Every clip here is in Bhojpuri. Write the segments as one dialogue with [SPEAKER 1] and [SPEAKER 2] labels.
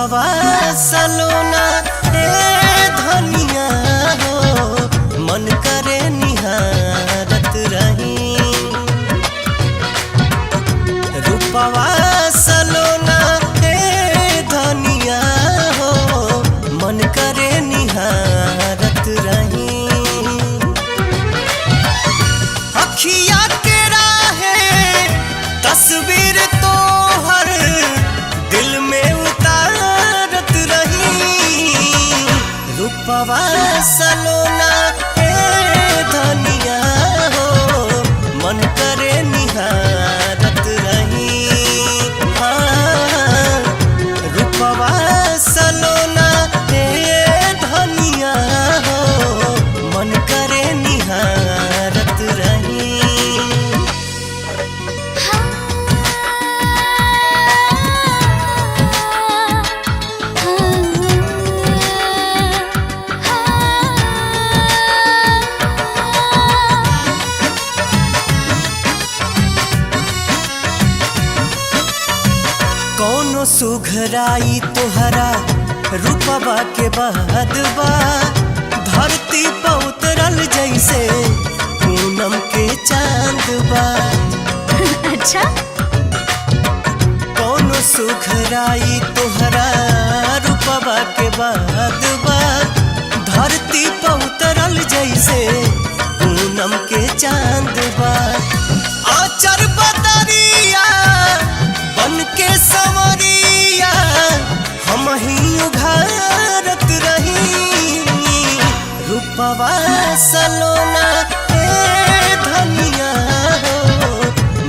[SPEAKER 1] रूपवा सलोना ए धनिया हो मन करे निहारत रही। रूपवा सलोना ए धनिया हो मन करे निहारत रही। अखिया के राहे तस्वीर तो हर दिल में उतारत रही। रूपवा सलोना ए धनिया हो मन करे निहारत रही। हाँ, रूपवा सलोना ए धनिया हो मन करे निहारत रही। कौनो सुघराई तोहरा रूपवा के बाद बा धरती पर उतरल जैसे पूनम के चांद बा।
[SPEAKER 2] अच्छा,
[SPEAKER 1] कौनो सुघराई तोहरा रूपवा के बाद बा धरती पर उतरल जैसे पूनम के चांद बा। आचर बदरिया बन के संवरिया हम ही उघारत रही। रूपवा सलोना ए धनिया हो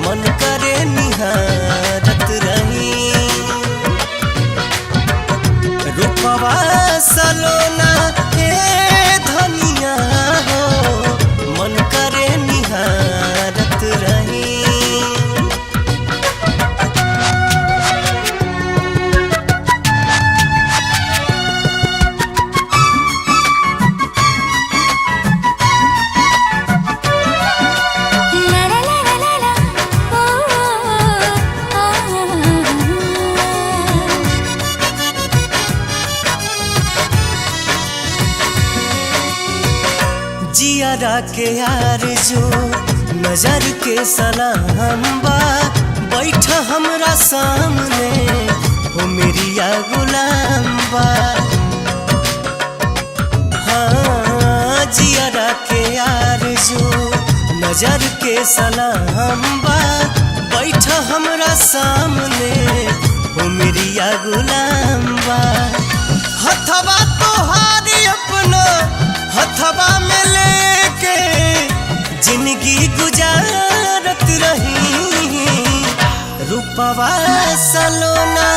[SPEAKER 1] मन करे निहारत रही। रूपवा सलोना ए धनिया हो मन करे निहारत रही। जियारा के यार जो नजर के सलाम बा बैठ हमरा सामने हो मेरिया गुलाम बा। हाँ, जियारा के यार जो नजर के सलाम बा बैठ हमरा सामने हो मेरिया गुलाम बा। हथवा तोहारी अपना हथवा में लेके जिंदगी गुजारत रही। रूपवा सलोना